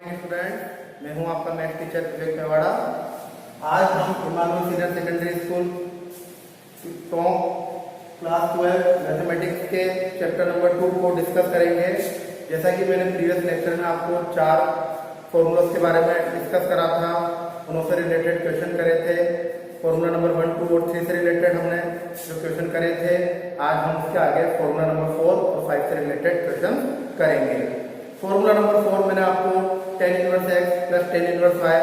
Student, मैं हूं आपका मैथ टीचर विवेक मेवाड़ा। आज हम Emmanuel senior secondary school top class 12 mathematics के चैप्टर नंबर 2 को डिस्कस करेंगे। जैसा कि मैंने प्रीवियस लेक्चर में आपको 4 फॉर्मूलाज के बारे में डिस्कस करा था, उनसे रिलेटेड क्वेश्चन करे थे। फॉर्मूला नंबर 1, 2 और 3 से रिलेटेड हमने जो क्वेश्चन करे थे, आज हम उसके आगे फॉर्मूला नंबर 4 और 5 से रिलेटेड क्वेश्चन करेंगे। फॉर्मूला नंबर 4 मैंने आपको tan inverse x plus tan inverse y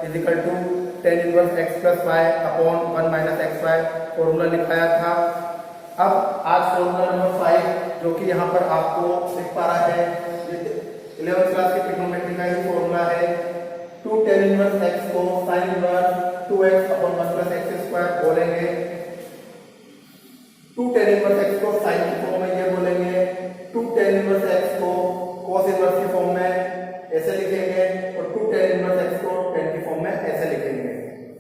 is equal to tan inverse x plus y upon 1 minus x y formula लिखाया था। अब आज फॉर्मूला नंबर 5 जो कि यहाँ पर आपको लिख पा रहा है, 11th क्लास के ट्रिग्नोमेट्री का ही फॉर्मूला है। 2 tan इनवर्स x को sin inverse 2x upon 1 plus x square बोलेंगे। 2 tan इनवर्स x को sin की फॉर्म में ये बोलेंगे, 2 tan इनवर्स x को cos इनवर्स की फॉर्म में ऐसे लिखेंगे और 2 tan इनवर्स x को tan की फॉर्म में ऐसे लिखेंगे।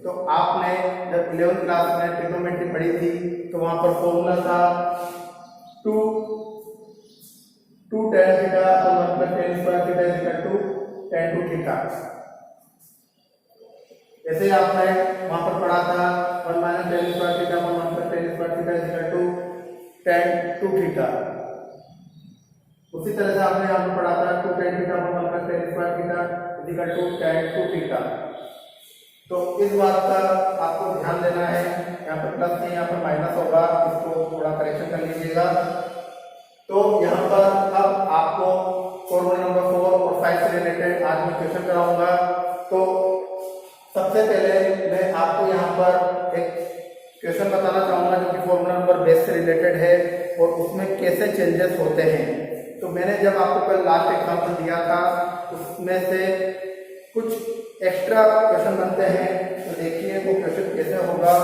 तो आपने जब 11th क्लास में ट्रिग्नोमेट्री पढ़ी थी तो वहां पर फॉर्मूला था 2 tan थीटा और 1 plus tan square theta is equal to tan 2 theta. ऐसे आपने वहां पर पढ़ा था 1 माइनस tan स्क्वायर थीटा और 1 plus tan square theta is equal to tan 2 theta. उसी तरह से आपने यहाँ पर पढ़ा था 2 tan थीटा और 1 plus tan square theta is equal to tan 2 theta. तो इस बात का आपको ध्यान देना है, यहाँ पर प्लस नहीं यहाँ पर माइनस होगा, इसको थोड़ा करेक्शन कर लीजिएगा। तो यहाँ पर अब आपको फॉर्मूला नंबर 4 और 5 से रिलेटेड आज मैं क्वेश्चन कराऊंगा। तो सबसे पहले मैं आपको यहाँ पर एक क्वेश्चन बताना चाहूंगा जो कि फॉर्मूला नंबर बेस से रिलेटेड है और उसमें कैसे चेंजेस होते हैं। तो मैंने जब आपको कल लास्ट एग्जाम्पल दिया था उसमें से कुछ एक्स्ट्रा क्वेश्चन बनते हैं, तो देखिए वो क्वेश्चन कैसे होगा।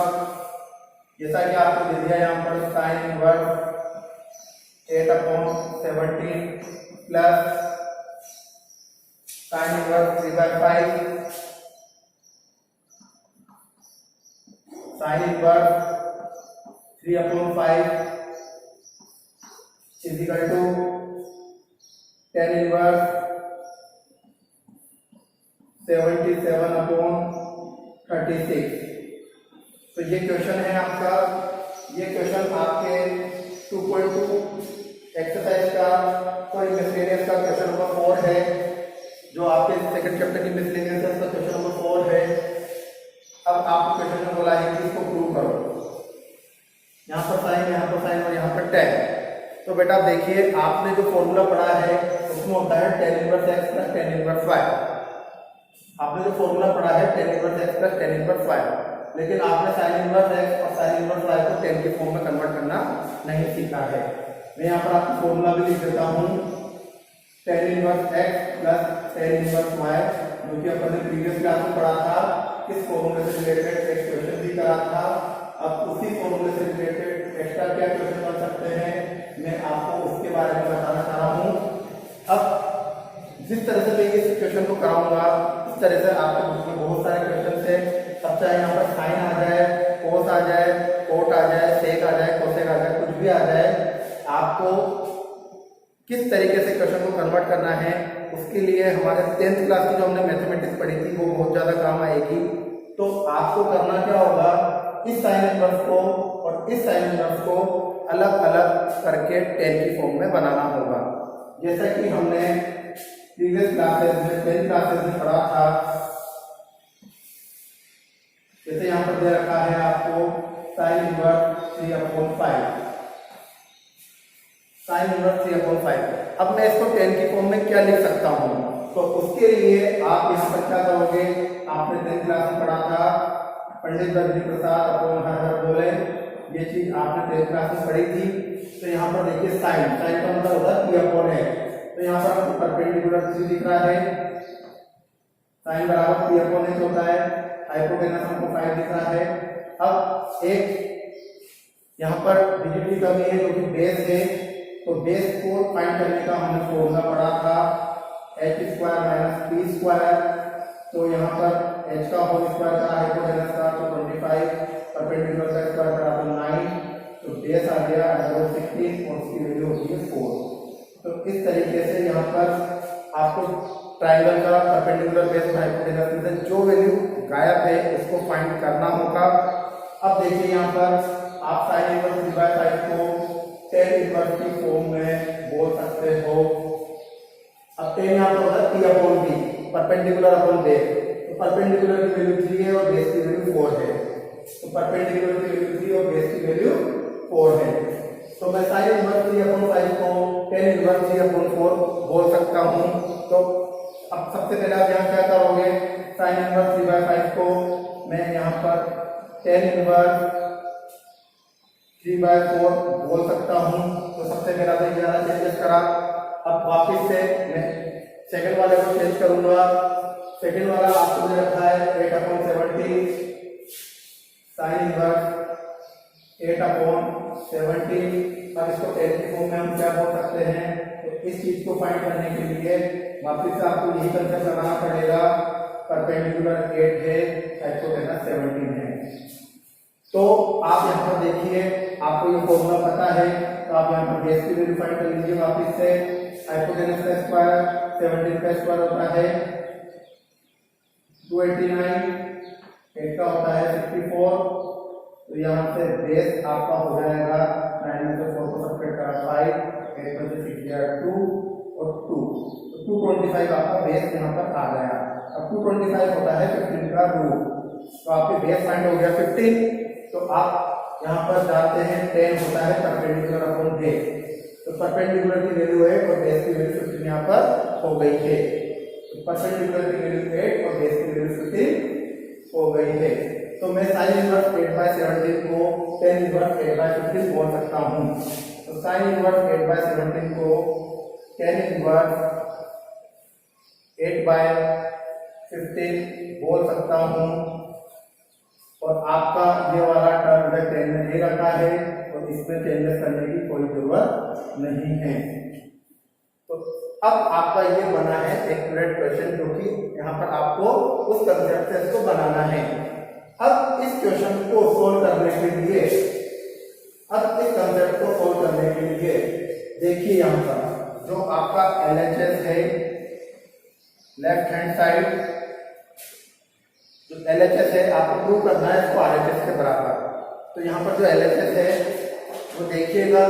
जैसा कि आपको दे दिया यहाँ पर sin inverse 8/17 plus sin inverse 3/5 sin inverse 3/5 is equal to tan inverse 77/36। तो ये क्वेश्चन है आपका, ये क्वेश्चन आपके 2.2 एक्सरसाइज का कोई मिसलेनियस का क्वेश्चन नंबर 4 है, जो आपके सेकंड चैप्टर की मिसलेनियस है, उसका क्वेश्चन नंबर 4 है। अब आपको क्वेश्चन में बोला है कि इसको प्रूव करो। यहाँ पर साइन, यहाँ पर साइन और यहाँ पर tan। तो बेटा देखिए, आपने जो फॉर्मूला पढ़ा है उसमें होता है tan inverse x plus tan inverse y। आपने जो फॉर्मूला पढ़ा है tan inverse x plus tan inverse y, लेकिन आपने sin इनवर्स x और sin इनवर्स y को tan की फॉर्म में कन्वर्ट करना नहीं सीखा है। मैं यहाँ पर आपको फॉर्मूला भी लिख देता हूँ, tan inverse x plus tan inverse y, जो कि अपन ने प्रीवियस क्लास में पढ़ा था। इस फॉर्मूले से रिलेटेड एक क्वेश्चन भी करा था। अब उसी फॉर्मूले से रिलेटेड एक्स्ट्रा क्या क्वेश्चन बन सकते हैं मैं आपको उसके बारे में बताना चाह रहा हूँ। अब जिस तरह से मैं इस क्वेश्चन को कराऊंगा इस तरह से आपके बुक में बहुत सारे क्वेश्चन है। अब चाहे यहाँ पर साइन आ जाए, कोस आ जाए, कोट आ जाए, सेक आ जाए, कोसेक आ जाए, कुछ भी आ जाए, आपको किस तरीके से क्वेश्चन को कन्वर्ट करना है उसके लिए हमारे 10th क्लास की जो हमने मैथमेटिक्स पढ़ी थी वो बहुत ज्यादा काम आएगी। तो आपको करना क्या होगा, इस साइन इनवर्स को और इस साइन इनवर्स को अलग अलग करके tan की फॉर्म में बनाना होगा। जैसा कि हमने प्रीवियस क्लासेस में 10th क्लासेस में पढ़ा था। जैसे यहाँ पर दे रखा है आपको sin इनवर्स 3/5, sin इनवर्स 3/5। अब मैं इसको tan की फॉर्म में क्या लिख सकता हूँ, तो उसके लिए आप यहाँ पर क्या करोगे, आपने 10th क्लास में पढ़ा था पंडित बद्री प्रसाद अपॉन हर हर बोले, ये चीज आपने 10th क्लास में पढ़ी थी। तो यहाँ पर देखिए साइन, साइन का मतलब होता है p/n है। तो यहाँ पर आपको परपेंडिकुलर चीज दिख रहा है, साइन बराबर p/n होता है, हाइपोटेनस हमको 5 दिख रहा है। अब एक यहाँ पर डिजिट की कमी है जो कि बेस है, तो बेस को फाइंड करने का हमने फॉर्मूला पढ़ा था h² - p²। तो यहाँ पर h का होल स्क्वायर का हाइपोटेनस का तो 25, परपेंडिकुलर का स्क्वायर करा तो 9, तो बेस आ गया 16 और उसकी वैल्यू होती है 4। तो इस तरीके से यहाँ पर आपको ट्राइंगल का परपेंडिकुलर बेस और हाइपोटेनस में से जो वैल्यू गायब है उसको फाइंड करना होगा। अब देखिए यहाँ पर आप साइन इनवर्स 3/5 को tan इनवर्स की फॉर्म में बोल सकते हो। अब tan यहाँ पर होता है P/B, परपेंडिकुलर अपॉन बेस। तो परपेंडिकुलर की वैल्यू 3 है और बेस की वैल्यू 4 है। तो परपेंडिकुलर की वैल्यू 3 और बेस की वैल्यू 4 है। तो मैं साइन इनवर्स 3/5 को tan इनवर्स 3/4 बोल सकता हूँ। तो अब सबसे पहले आप यहाँ क्या करोगे, साइन इनवर्स 3/5 को मैं यहाँ पर tan इनवर्स 3/4 बोल सकता हूँ। तो सबसे पहला तो ये वाला चेंजेस करा। अब वापस से मैं सेकंड वाले को चेंज करूंगा। सेकंड वाला आपको दे रखा है 8/70 साइन इनवर्स 8/70। अब इसको tan की फॉर्म में हम क्या बोल सकते हैं, तो इस चीज को फाइंड करने के लिए वापस से आपको यही कंसेप्ट लगाना पड़ेगा। परपेंडिकुलर 8 है, हाइपोटेनस 17 है। तो आप यहाँ पर देखिए, आपको ये फॉर्मूला पता है, तो आप यहाँ पर बेस की वैल्यू फाइंड कर लीजिए वापस से। हाइपोटेनस का स्क्वायर 17 का स्क्वायर होता है 289, 8 का होता है 64। तो यहाँ से बेस आपका हो जाएगा 9 में से 4 को सब्ट्रैक्ट करा 5, 8 में से 6 गया 2 और 2, तो 225 आपका बेस यहाँ पर आ गया। अब 225 होता है 15 का रूट। तो आपके बेस फाइंड हो गया 15। तो आप यहाँ पर जानते हैं 10 होता है परपेंडिकुलर अपॉन बेस। तो परपेंडिकुलर की वैल्यू 8 और बेस की वैल्यू 15 यहाँ पर हो गई है। तो परपेंडिकुलर की वैल्यू 8 और बेस की वैल्यू 15 हो गई है। तो मैं साइन इनवर्स 8/17 को tan इनवर्स 8/15 बोल सकता हूँ। तो साइन इनवर्स 8/17 को tan इनवर्स 8/15 बोल सकता हूँ। और आपका ये वाला टर्म है tan में दे रखा है, और इसमें चेंजेस करने की कोई जरूरत नहीं है। तो अब आपका ये बना है एक्यूरेट क्वेश्चन, जो कि यहाँ पर आपको उस कंसेप्ट से इसको बनाना है। अब इस क्वेश्चन को सोल्व करने के लिए, अब इस कंसेप्ट को सोल्व करने के लिए देखिए यहाँ पर जो आपका LHS है, लेफ्ट हैंड साइड जो LHS है आपको प्रूव करना है इसको RHS के बराबर। तो यहाँ पर जो LHS है वो देखिएगा,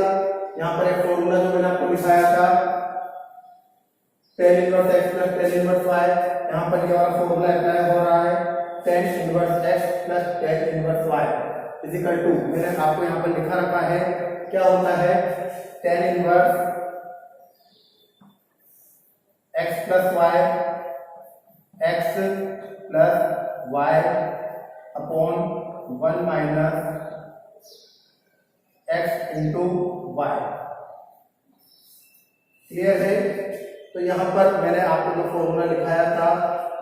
यहाँ पर एक फॉर्मूला जो मैंने आपको दिखाया था tan inverse x plus tan inverse y, यहाँ पर ये वाला फॉर्मूला अप्लाई हो रहा है tan inverse x plus tan inverse y equal to, मैंने आपको यहाँ पर लिखा रखा है क्या होता है tan inverse x plus y x plus y upon 1 minus x into y। Clear है? तो यहाँ पर मैंने आपको जो फॉर्मूला लिखाया था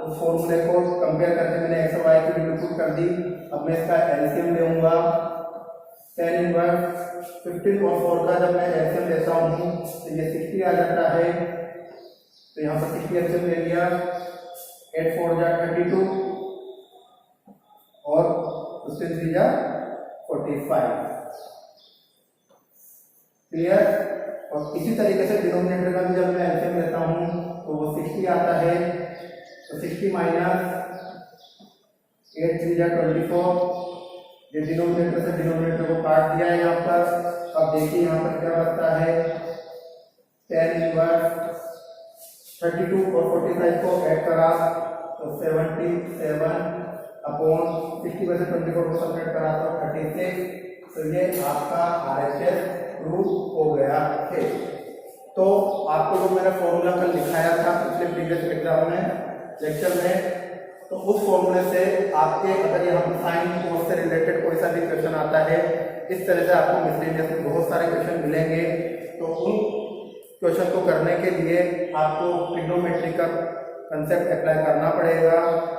उस फॉर्मूले को कंपेयर करके मैंने x और y की वैल्यू पुट कर दी। अब मैं इसका एलसीएम लेऊंगा। tan इनवर्स 15 और 4 का जब मैं एलसीएम लेता हूँ तो ये 60 आ जाता है। तो यहाँ पर 60 एलसीएम ले लिया, 8 4 जा 32 और उससे 3 जा 45। क्लियर? और इसी तरीके से डिनोमिनेटर का भी जब मैं एलसीएम लेता हूँ तो वो 60 आता है। तो 60 माइनस 8 3 जा 24, ये डिनोमिनेटर से डिनोमिनेटर को काट दिया है यहाँ पर। अब देखिए यहाँ पर क्या बचता है, tan इनवर्स 32 और 45 को ऐड करा तो 77 अपॉन 60 में से 24 को सब्ट्रैक्ट करा तो 36। तो ये आपका RHS प्रूफ हो गया है। तो आपको जो मैंने फॉर्मूला कल दिखाया था पिछले प्रीवियस एग्जाम में लेक्चर में, तो उस फॉर्मूले से आपके अगर ये हम साइन कोस से रिलेटेड कोई सा भी क्वेश्चन आता है, इस तरह से आपको मिसलेनियस में बहुत सारे क्वेश्चन मिलेंगे। तो उन क्वेश्चन को करने के लिए आपको ट्रिग्नोमेट्री का कंसेप्ट अप्लाई करना पड़ेगा।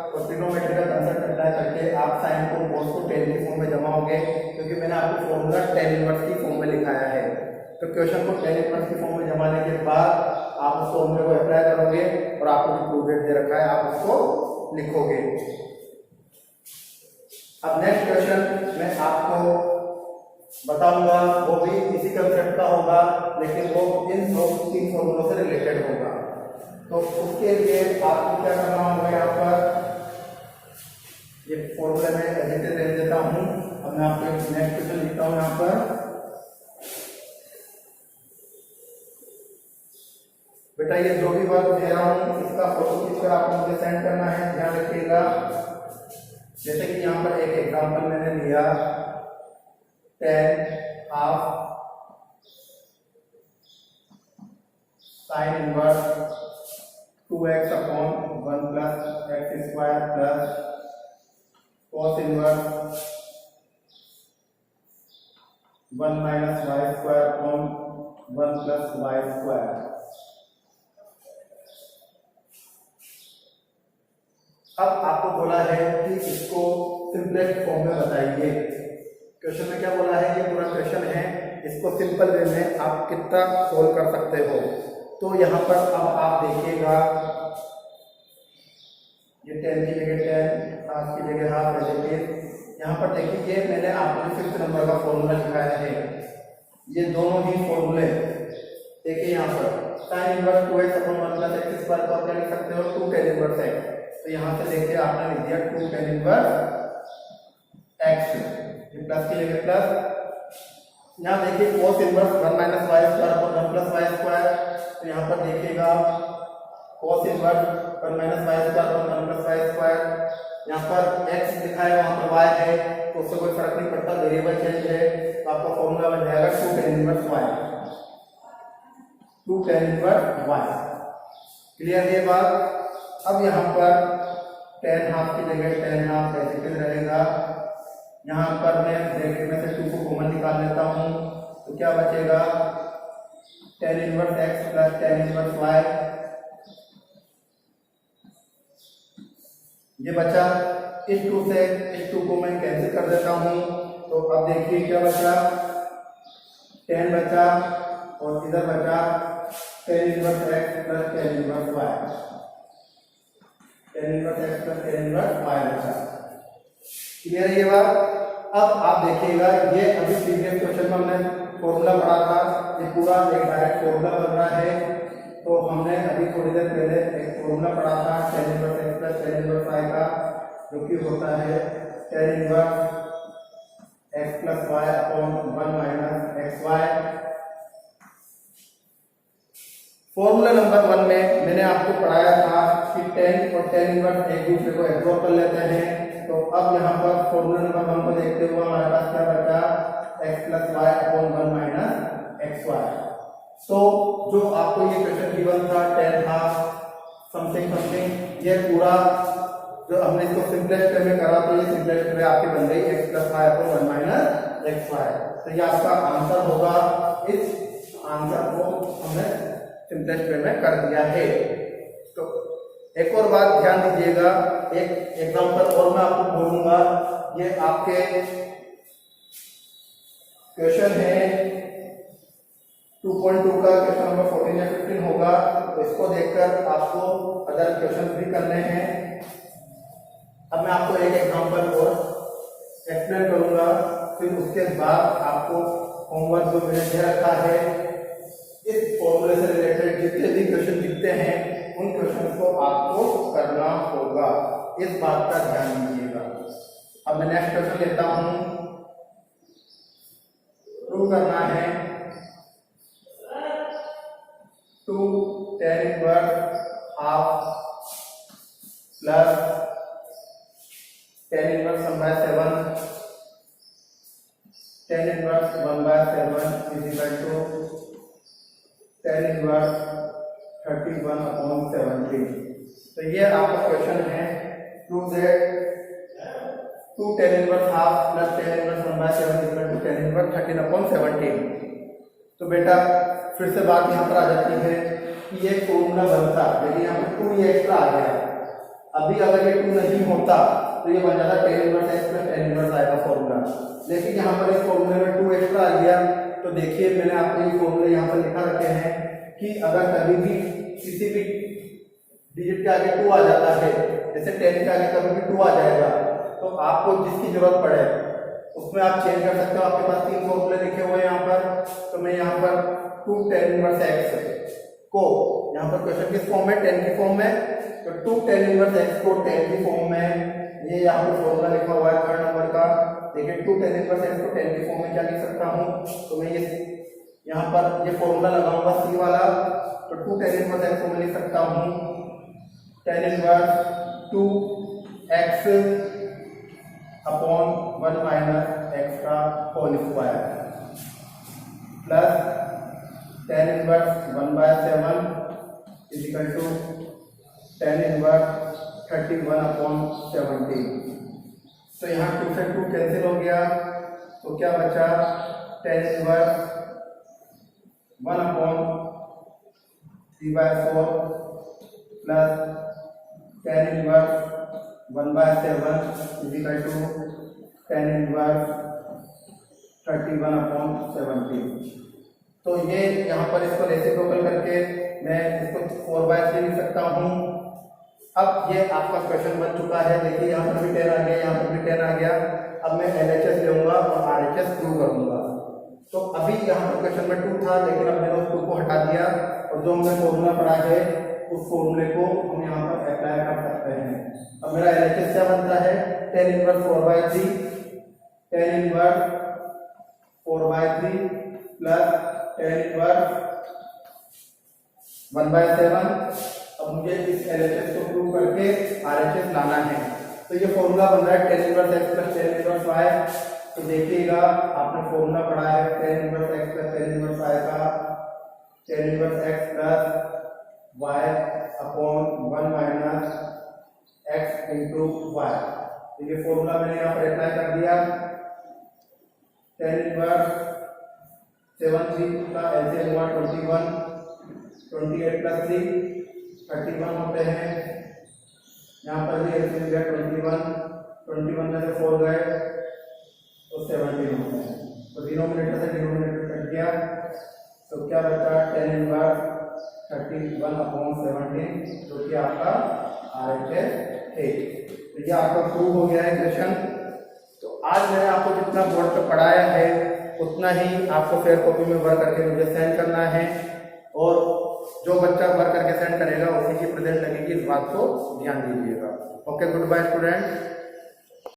और ट्रिग्नोमेट्री का कंसेप्ट अप्लाई करके आप साइन को कोस को tan की फॉर्म में जमाओगे, क्योंकि मैंने आपको फॉर्मूला tan इनवर्स की फॉर्म में लिखाया है। तो क्वेश्चन को tan इनवर्स की फॉर्म में जमाने के बाद आप उस फॉर्मूले को अप्लाई करोगे और आपको जो प्रूफ दे रखा है आप उसको लिखोगे। अब नेक्स्ट क्वेश्चन मैं आपको बताऊंगा, वो भी इसी कंसेप्ट का होगा, लेकिन वो इन 3 फॉर्मूलों से रिलेटेड होगा। तो उसके लिए आपको क्या करना होगा, यहाँ पर ये फॉर्मूला में एडिटेड रह देता हूँ। अब मैं आपको नेक्स्ट क्वेश्चन लिखता हूँ यहाँ पर। बेटा ये जो भी वर्क दे रहा हूँ इसका फोटो खींचकर आपको मुझे सेंड करना है, ध्यान रखिएगा। जैसे कि यहाँ पर एक एग्जांपल मैंने लिया, 10 half sine inverse 2x upon 1 plus x square plus cos inverse 1 minus y square upon 1 plus y square. अब आपको बोला है कि इसको सिंपलेस्ट फॉर्म में बताइए। क्वेश्चन में क्या बोला है, ये पूरा क्वेश्चन है, इसको सिंपल वे में आप कितना सोल्व कर सकते हो। तो यहाँ पर अब आप देखिएगा, ये 10 की जगह 10, हाफ की जगह हाफ एडिटिव। यहाँ पर देखिए ये मैंने आपको 5th नंबर का फॉर्मूला लिखाया है। ये दोनों ही फॉर्मूले देखिए यहाँ पर sign inverse 2x upon 1 plus x square को आप क्या लिख सकते हो, 2 tan इनवर्स x। तो यहाँ से देखिए आपने लिख दिया 2 tan इनवर्स x, ये प्लस की जगह प्लस। यहाँ देखिए cos inverse 1 minus y square upon 1 plus y square. तो यहाँ पर देखिएगा cos inverse 1 minus y square upon 1 plus y square. यहाँ पर x लिखा है, वहाँ पर y है, तो उससे कोई फर्क नहीं पड़ता, वेरिएबल चेंज है। तो आपका फॉर्मूला बन जाएगा 2 tan inverse y, 2 tan inverse y। Clear ये बात। अब यहाँ पर 10 हाफ की जगह 10 हाफ ऐसे रहेगा। यहाँ पर मैं ब्रैकेट में से 2 को कॉमन निकाल लेता हूँ, तो क्या बचेगा, tan inverse x plus tan inverse y। ये बचा, इस 2 से इस 2 को मैं कैंसिल कर देता हूँ। तो अब देखिए क्या बचा, 10 बचा और इधर बचा tan inverse x plus tan inverse y, tan inverse x plus tan inverse y बचा। क्लियर ये बात। अब आप देखिएगा, ये अभी प्रीवियस क्वेश्चन में हमने फॉर्मूला पढ़ा था, ये पूरा एक डायरेक्ट फॉर्मूला बन रहा है। तो हमने अभी थोड़ी देर पहले एक फॉर्मूला पढ़ा था tan inverse x plus tan inverse y का, जो कि होता है tan inverse x plus y upon 1 minus x y. Formula number 1 में मैंने आपको पढ़ाया था कि tan और tan इनवर्स एक दूसरे को एब्जॉर्ब कर लेते हैं। तो अब यहाँ पर फॉर्मूला नंबर 1 को देखते हुए हमारे पास क्या बचा, x plus y upon 1 minus x y. तो जो आपको ये क्वेश्चन गिवन था 10 हाफ समथिंग समथिंग, ये पूरा जो हमने इसको सिंपलेस्ट वे में करा, तो ये सिंपलेस्ट वे आपकी बन गई x plus y upon 1 minus x y. तो ये आपका आंसर होगा। इस आंसर को हमने सिंपलेस्ट वे में कर दिया है। तो एक और बात ध्यान दीजिएगा, एक एग्जांपल और मैं आपको बोलूंगा। ये आपके क्वेश्चन है 2.2 का क्वेश्चन नंबर 14 या 15 होगा। तो इसको देखकर आपको अदर क्वेश्चन भी करने हैं। अब मैं आपको एक एग्जांपल और एक्सप्लेन करूंगा, फिर उसके बाद आपको होमवर्क जो मैंने दे रखा है, इस फॉर्मूले से रिलेटेड जितने भी क्वेश्चन दिखते हैं उन क्वेश्चन को आपको करना होगा। इस बात का ध्यान दीजिएगा। अब मैं नेक्स्ट क्वेश्चन लेता हूं। प्रूव करना है 2 tan inverse half plus tan inverse 1/7, tan inverse 1/7 is equal to tan inverse 31/17। तो ये आपका क्वेश्चन है, prove that 2 tan inverse half plus tan inverse 1/7 equal to tan inverse 13/17। तो बेटा फिर से बात यहाँ पर आ जाती है कि ये फॉर्मूला बनता, लेकिन यहाँ पर 2 ये एक्स्ट्रा आ गया। अभी अगर ये 2 नहीं होता तो ये बन जाता tan inverse x plus tan inverse y का फॉर्मूला। लेकिन यहाँ पर इस फॉर्मूले में 2 एक्स्ट्रा आ गया। तो देखिए मैंने आपको ये फॉर्मूले यहाँ पर लिखा रखे हैं कि अगर कभी भी किसी भी डिजिट के आगे 2 आ जाता है, जैसे 10 के आगे कभी भी 2 आ जाएगा, तो आपको जिसकी जरूरत पड़े उसमें आप चेंज कर सकते हो। आपके पास 3 फॉर्मूले लिखे हुए हैं यहाँ पर। तो मैं यहाँ पर 2 tan इनवर्स x को यहाँ पर क्वेश्चन किस फॉर्म में, 10 की फॉर्म में, तो 2 tan इनवर्स x को 10 की फॉर्म में, ये यहाँ पर फॉर्मूला लिखा हुआ है थर्ड नंबर का। देखिए 2 tan इनवर्स x को 10 की फॉर्म में क्या लिख सकता हूँ, तो मैं ये यहाँ पर ये फॉर्मूला लगाऊंगा सी वाला, तो 2 tan इनवर्स x को मैं लिख सकता हूँ tan inverse 2x upon 1 minus x का whole square plus tan inverse 1/7 is equal to tan inverse 31 upon 17। तो यहाँ 2 से 2 कैंसिल हो गया, तो क्या बचा tan inverse 1 upon 3/4 plus tan inverse 1/7 is equal to tan inverse 31 upon 17। तो ये यहाँ पर इसको रेसिप्रोकल करके मैं इसको 4/3 लिख सकता हूँ। अब ये आपका क्वेश्चन बन चुका है। देखिए यहाँ पर भी 10 आ गया, यहाँ पर भी 10 आ गया। अब मैं LHS लूंगा और RHS प्रूव करूंगा। तो अभी यहाँ पर क्वेश्चन में 2 था, लेकिन अब मैंने उस 2 को हटा दिया और जो हमने फॉर्मूला पढ़ा है उस फॉर्मूले को हम यहाँ पर अप्लाई कर सकते हैं। अब मेरा LHS क्या बनता है, tan inverse 4/3 tan inverse 4/3 plus tan inverse 1/7। अब मुझे इस LHS को प्रूव करके RHS लाना है। तो ये फॉर्मूला बन रहा है tan inverse x plus tan inverse y। तो देखिएगा आपने फॉर्मूला पढ़ा है tan inverse x plus tan inverse y का, tan inverse x plus y upon 1 minus x into y। तो ये फॉर्मूला मैंने यहाँ पर अप्लाई कर दिया। tan इनवर्स 7 3 का LCM हुआ 21, 28 प्लस 3 31 होते हैं। यहाँ पर भी LCM गया 21 में से 4 गए तो 17 होते हैं। तो डिनोमिनेटर से डिनोमिनेटर कट गया, तो क्या बचा tan इनवर्स 31 अपॉन 17 जो कि आपका RHS है। तो ये आपका प्रूव हो गया है क्वेश्चन। तो आज मैंने आपको जितना बोर्ड पे पढ़ाया है उतना ही आपको फेयर कॉपी में वर्क करके मुझे सेंड करना है, और जो बच्चा वर्क करके सेंड करेगा उसी की प्रेजेंट लगेगी, इस बात को ध्यान दीजिएगा। Okay, good bye student.